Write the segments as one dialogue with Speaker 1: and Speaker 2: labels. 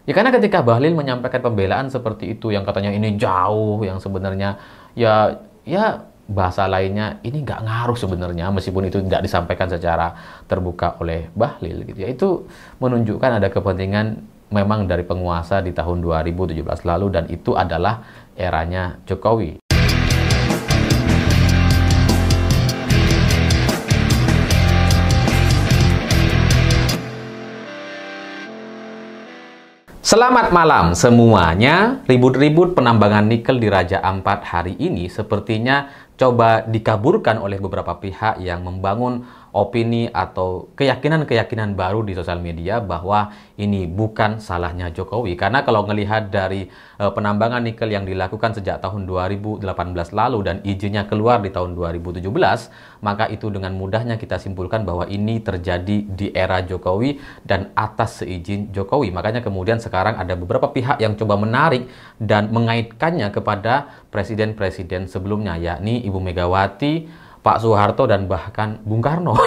Speaker 1: Ya karena ketika Bahlil menyampaikan pembelaan seperti itu yang katanya ini jauh, yang sebenarnya ya bahasa lainnya ini nggak ngaruh sebenarnya meskipun itu tidak disampaikan secara terbuka oleh Bahlil gitu ya. Itu menunjukkan ada kepentingan memang dari penguasa di tahun 2017 lalu dan itu adalah eranya Jokowi. Selamat malam semuanya. Ribut-ribut penambangan nikel di Raja Ampat hari ini sepertinya coba dikaburkan oleh beberapa pihak yang membangun opini atau keyakinan-keyakinan baru di sosial media bahwa ini bukan salahnya Jokowi. Karena kalau melihat dari penambangan nikel yang dilakukan sejak tahun 2018 lalu dan izinnya keluar di tahun 2017, maka itu dengan mudahnya kita simpulkan bahwa ini terjadi di era Jokowi dan atas seizin Jokowi. Makanya kemudian sekarang ada beberapa pihak yang coba menarik dan mengaitkannya kepada presiden-presiden sebelumnya, yakni Ibu Megawati, Pak Soeharto, dan bahkan Bung Karno.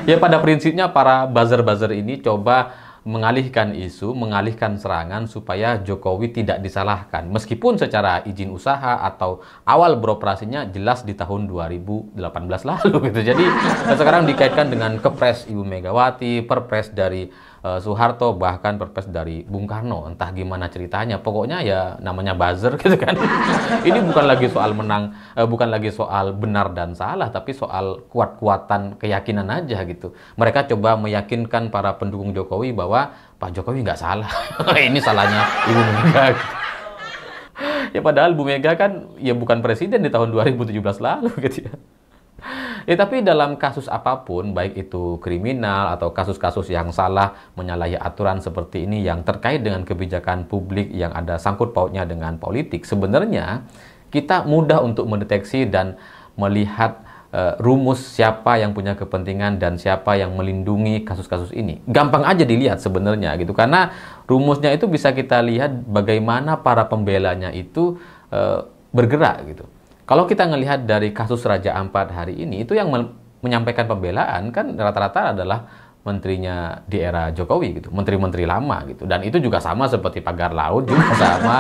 Speaker 1: Ya pada prinsipnya para buzzer-buzzer ini coba mengalihkan isu, mengalihkan serangan supaya Jokowi tidak disalahkan. Meskipun secara izin usaha atau awal beroperasinya jelas di tahun 2018 lalu gitu. Jadi sekarang dikaitkan dengan kepres Ibu Megawati, perpres dari Soeharto, bahkan perpres dari Bung Karno. Entah gimana ceritanya. Pokoknya ya namanya buzzer gitu kan. Ini bukan lagi soal menang, bukan lagi soal benar dan salah, tapi soal kuat-kuatan keyakinan aja gitu. Mereka coba meyakinkan para pendukung Jokowi bahwa Pak Jokowi nggak salah. Ini salahnya Ibu Mega. Ya padahal Bu Mega kan ya bukan presiden di tahun 2017 lalu gitu ya. Ya tapi dalam kasus apapun, baik itu kriminal atau kasus-kasus yang salah, menyalahi aturan seperti ini yang terkait dengan kebijakan publik yang ada sangkut pautnya dengan politik, sebenarnya kita mudah untuk mendeteksi dan melihat rumus siapa yang punya kepentingan dan siapa yang melindungi kasus-kasus ini. Gampang aja dilihat sebenarnya gitu, karena rumusnya itu bisa kita lihat bagaimana para pembelanya itu bergerak gitu. Kalau kita ngelihat dari kasus Raja Ampat hari ini, itu yang menyampaikan pembelaan kan rata-rata adalah menterinya di era Jokowi gitu, menteri-menteri lama gitu. Dan itu juga sama seperti pagar laut juga sama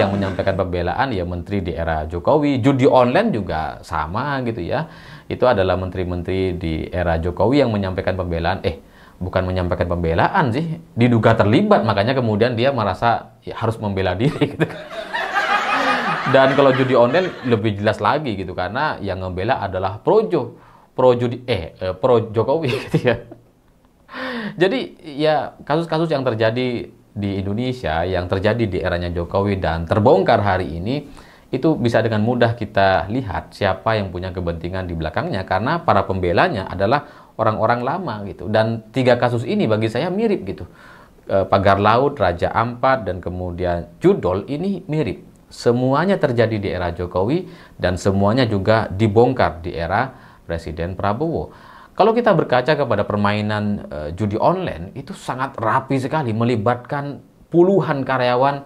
Speaker 1: yang menyampaikan pembelaan ya menteri di era Jokowi. Judi online juga sama gitu ya. Itu adalah menteri-menteri di era Jokowi yang menyampaikan pembelaan, bukan menyampaikan pembelaan sih, diduga terlibat, makanya kemudian dia merasa ya, harus membela diri gitu. Dan kalau judi online lebih jelas lagi gitu, karena yang ngebela adalah pro Jokowi gitu ya. Jadi ya kasus-kasus yang terjadi di Indonesia, yang terjadi di eranya Jokowi dan terbongkar hari ini, itu bisa dengan mudah kita lihat siapa yang punya kepentingan di belakangnya, karena para pembelanya adalah orang-orang lama gitu. Dan tiga kasus ini bagi saya mirip gitu. Pagar Laut, Raja Ampat, dan kemudian Judol ini mirip. Semuanya terjadi di era Jokowi dan semuanya juga dibongkar di era Presiden Prabowo. Kalau kita berkaca kepada permainan judi online, itu sangat rapi sekali, melibatkan puluhan karyawan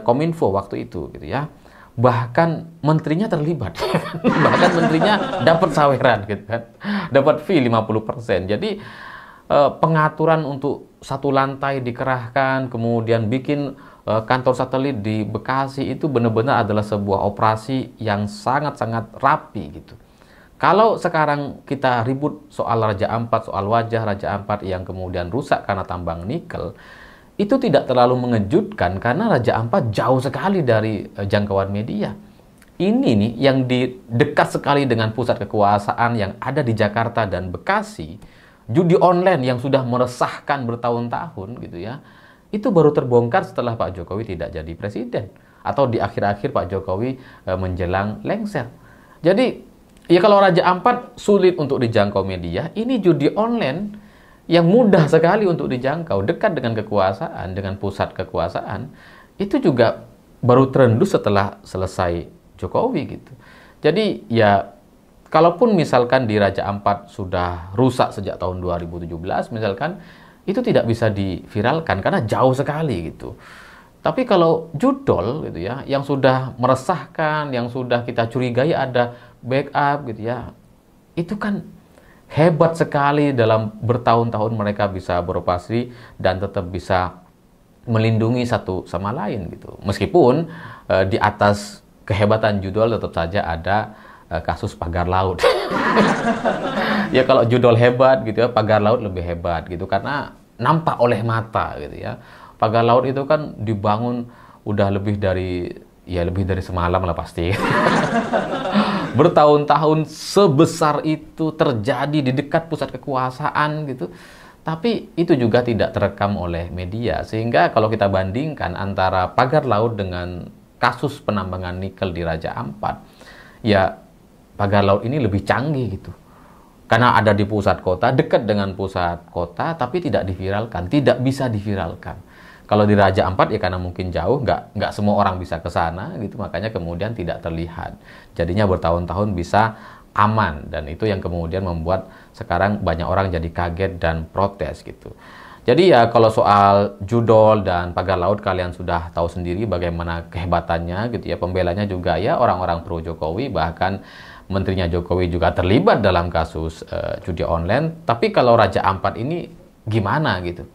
Speaker 1: Kominfo waktu itu gitu ya. Bahkan menterinya terlibat. Bahkan menterinya dapat saweran gitu kan. Dapat fee 50%. Jadi pengaturan untuk satu lantai dikerahkan, kemudian bikin kantor satelit di Bekasi, itu benar-benar adalah sebuah operasi yang sangat-sangat rapi gitu. Kalau sekarang kita ribut soal Raja Ampat, soal wajah Raja Ampat yang kemudian rusak karena tambang nikel, itu tidak terlalu mengejutkan karena Raja Ampat jauh sekali dari jangkauan media. Ini nih yang dekat sekali dengan pusat kekuasaan yang ada di Jakarta dan Bekasi, judi online yang sudah meresahkan bertahun-tahun gitu ya. Itu baru terbongkar setelah Pak Jokowi tidak jadi presiden atau di akhir-akhir Pak Jokowi menjelang lengser. Jadi ya kalau Raja Ampat sulit untuk dijangkau media, ini judi online yang mudah sekali untuk dijangkau, dekat dengan kekuasaan, dengan pusat kekuasaan, itu juga baru terendus setelah selesai Jokowi gitu. Jadi ya kalaupun misalkan di Raja Ampat sudah rusak sejak tahun 2017 misalkan, itu tidak bisa diviralkan karena jauh sekali gitu. Tapi kalau Judol gitu ya, yang sudah meresahkan, yang sudah kita curigai ada backup gitu ya, itu kan hebat sekali, dalam bertahun-tahun mereka bisa beroperasi dan tetap bisa melindungi satu sama lain gitu. Meskipun di atas kehebatan judol tetap saja ada kasus pagar laut. Ya kalau judol hebat gitu ya, pagar laut lebih hebat gitu karena nampak oleh mata gitu ya. Pagar laut itu kan dibangun udah lebih dari semalam lah pasti. Bertahun-tahun sebesar itu terjadi di dekat pusat kekuasaan gitu. Tapi itu juga tidak terekam oleh media. Sehingga kalau kita bandingkan antara pagar laut dengan kasus penambangan nikel di Raja Ampat, ya pagar laut ini lebih canggih gitu. Karena ada di pusat kota, dekat dengan pusat kota, tapi tidak diviralkan, tidak bisa diviralkan. Kalau di Raja Ampat ya karena mungkin jauh, nggak semua orang bisa ke sana gitu, makanya kemudian tidak terlihat. Jadinya bertahun-tahun bisa aman, dan itu yang kemudian membuat sekarang banyak orang jadi kaget dan protes gitu. Jadi ya kalau soal judol dan pagar laut kalian sudah tahu sendiri bagaimana kehebatannya gitu ya. Pembelanya juga ya orang-orang pro Jokowi, bahkan menterinya Jokowi juga terlibat dalam kasus judi online. Tapi kalau Raja Ampat ini gimana gitu?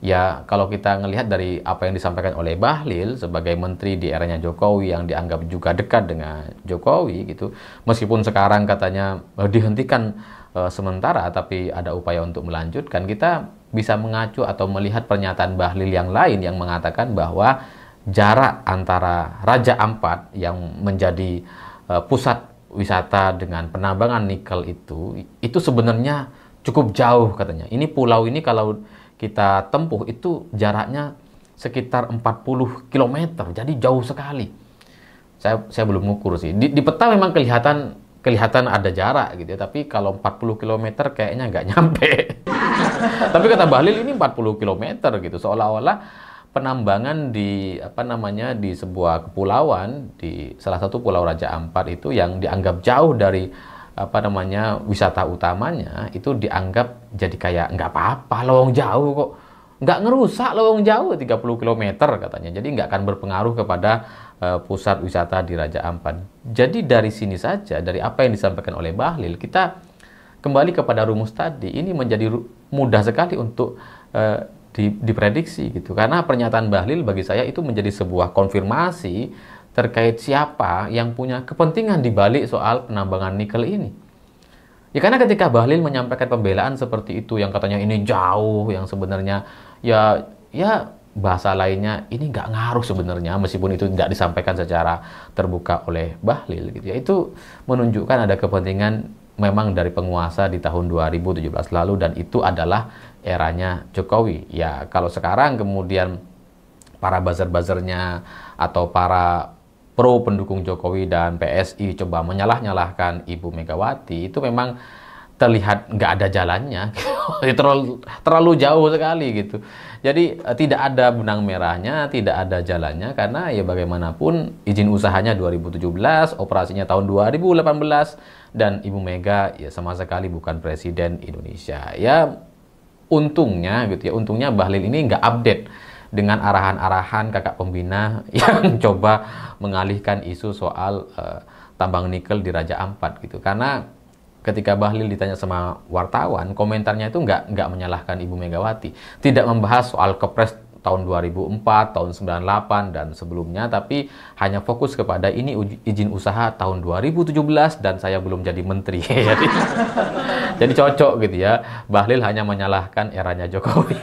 Speaker 1: Ya, kalau kita ngelihat dari apa yang disampaikan oleh Bahlil sebagai menteri di eranya Jokowi yang dianggap juga dekat dengan Jokowi gitu, meskipun sekarang katanya dihentikan sementara, tapi ada upaya untuk melanjutkan, kita bisa mengacu atau melihat pernyataan Bahlil yang lain yang mengatakan bahwa jarak antara Raja Ampat yang menjadi pusat wisata dengan penambangan nikel itu sebenarnya cukup jauh katanya. Ini pulau ini kalau kita tempuh itu jaraknya sekitar 40 km, jadi jauh sekali. Saya belum ngukur sih. Di peta memang kelihatan ada jarak gitu ya, tapi kalau 40 km kayaknya nggak nyampe. Tapi kata Bahlil ini 40 km gitu, seolah-olah penambangan di di sebuah kepulauan, di salah satu pulau Raja Ampat itu yang dianggap jauh dari wisata utamanya, itu dianggap jadi kayak nggak apa-apa, lowong jauh kok, nggak ngerusak lowong jauh 30 km katanya, jadi nggak akan berpengaruh kepada pusat wisata di Raja Ampat. Jadi dari sini saja, dari apa yang disampaikan oleh Bahlil, kita kembali kepada rumus tadi, ini menjadi mudah sekali untuk diprediksi gitu, karena pernyataan Bahlil bagi saya itu menjadi sebuah konfirmasi terkait siapa yang punya kepentingan di balik soal penambangan nikel ini. Ya karena ketika Bahlil menyampaikan pembelaan seperti itu, yang katanya ini jauh, yang sebenarnya ya bahasa lainnya ini nggak ngaruh sebenarnya, meskipun itu tidak disampaikan secara terbuka oleh Bahlil gitu ya, itu menunjukkan ada kepentingan memang dari penguasa di tahun 2017 lalu, dan itu adalah eranya Jokowi. Ya kalau sekarang kemudian para buzzer-buzzernya atau para pro pendukung Jokowi dan PSI coba menyalah-nyalahkan Ibu Megawati, itu memang terlihat nggak ada jalannya. terlalu jauh sekali gitu. Jadi tidak ada benang merahnya, tidak ada jalannya, karena ya bagaimanapun izin usahanya 2017, operasinya tahun 2018, dan Ibu Mega ya sama sekali bukan presiden Indonesia. Ya untungnya gitu ya, untungnya Bahlil ini nggak update dengan arahan-arahan kakak pembina yang coba mengalihkan isu soal tambang nikel di Raja Ampat gitu. Karena ketika Bahlil ditanya sama wartawan, komentarnya itu nggak menyalahkan Ibu Megawati, tidak membahas soal Kepres tahun 2004, tahun 98 dan sebelumnya, tapi hanya fokus kepada ini izin usaha tahun 2017 dan saya belum jadi menteri. Jadi cocok gitu ya. Bahlil hanya menyalahkan eranya Jokowi.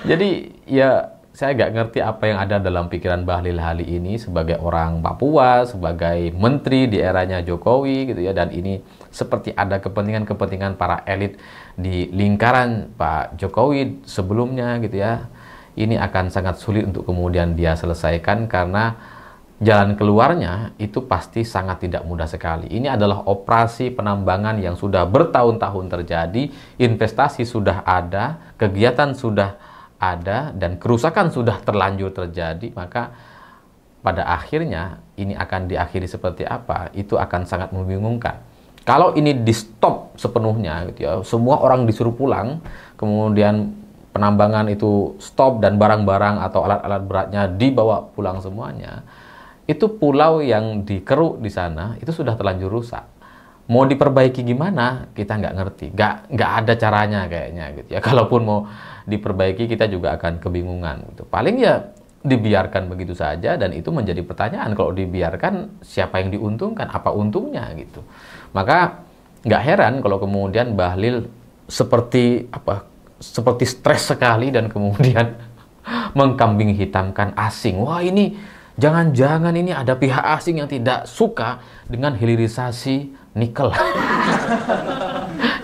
Speaker 1: Jadi ya saya nggak ngerti apa yang ada dalam pikiran Bahlil hari ini sebagai orang Papua, sebagai menteri di eranya Jokowi gitu ya, dan ini seperti ada kepentingan-kepentingan para elit di lingkaran Pak Jokowi sebelumnya gitu ya. Ini akan sangat sulit untuk kemudian dia selesaikan, karena jalan keluarnya itu pasti sangat tidak mudah sekali. Ini adalah operasi penambangan yang sudah bertahun-tahun terjadi, investasi sudah ada, kegiatan sudah ada, dan kerusakan sudah terlanjur terjadi. Maka pada akhirnya ini akan diakhiri seperti apa, itu akan sangat membingungkan. Kalau ini di stop sepenuhnya gitu ya, semua orang disuruh pulang, kemudian penambangan itu stop dan barang-barang atau alat-alat beratnya dibawa pulang semuanya, itu pulau yang dikeruk di sana itu sudah terlanjur rusak. Mau diperbaiki gimana? Kita nggak ngerti. Nggak ada caranya kayaknya gitu ya. Kalaupun mau diperbaiki, kita juga akan kebingungan gitu. Paling ya dibiarkan begitu saja, dan itu menjadi pertanyaan. Kalau dibiarkan, siapa yang diuntungkan? Apa untungnya gitu? Maka nggak heran kalau kemudian Bahlil seperti stres sekali dan kemudian mengkambing hitamkan asing. Wah, ini jangan-jangan ini ada pihak asing yang tidak suka dengan hilirisasi nikel.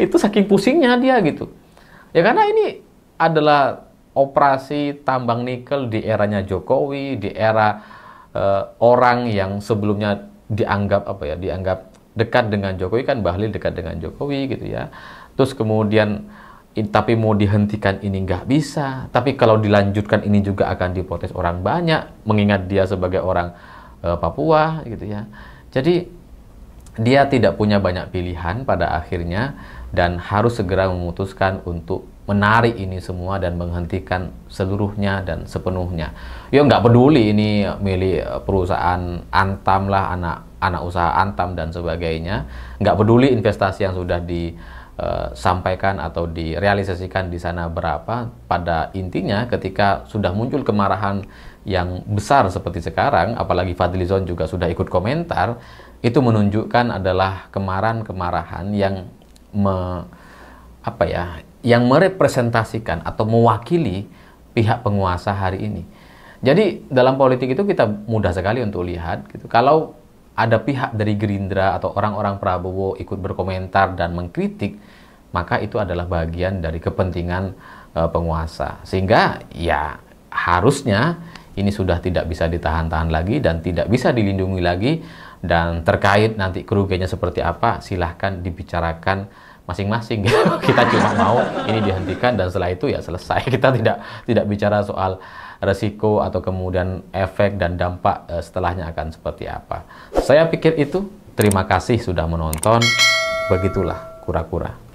Speaker 1: Itu saking pusingnya dia gitu. Ya karena ini adalah operasi tambang nikel di eranya Jokowi, di era orang yang sebelumnya dianggap dekat dengan Jokowi, kan Bahlil dekat dengan Jokowi gitu ya. Terus kemudian tapi mau dihentikan ini nggak bisa. Tapi kalau dilanjutkan ini juga akan diprotes orang banyak, mengingat dia sebagai orang Papua gitu ya. Jadi dia tidak punya banyak pilihan pada akhirnya, dan harus segera memutuskan untuk menarik ini semua dan menghentikan seluruhnya dan sepenuhnya. Ya nggak peduli ini milik perusahaan Antam lah, anak usaha Antam dan sebagainya. Nggak peduli investasi yang sudah disampaikan atau direalisasikan di sana berapa. Pada intinya ketika sudah muncul kemarahan yang besar seperti sekarang, apalagi Fadlizon juga sudah ikut komentar, itu menunjukkan adalah kemarahan-kemarahan yang yang merepresentasikan atau mewakili pihak penguasa hari ini. Jadi dalam politik itu kita mudah sekali untuk lihat gitu. Kalau ada pihak dari Gerindra atau orang-orang Prabowo ikut berkomentar dan mengkritik, maka itu adalah bagian dari kepentingan penguasa. Sehingga ya harusnya ini sudah tidak bisa ditahan-tahan lagi dan tidak bisa dilindungi lagi. Dan terkait nanti kerugiannya seperti apa, silahkan dibicarakan masing-masing. Kita cuma mau ini dihentikan dan setelah itu ya selesai. Kita tidak bicara soal resiko atau kemudian efek dan dampak setelahnya akan seperti apa. Saya pikir itu. Terima kasih sudah menonton. Begitulah kura-kura.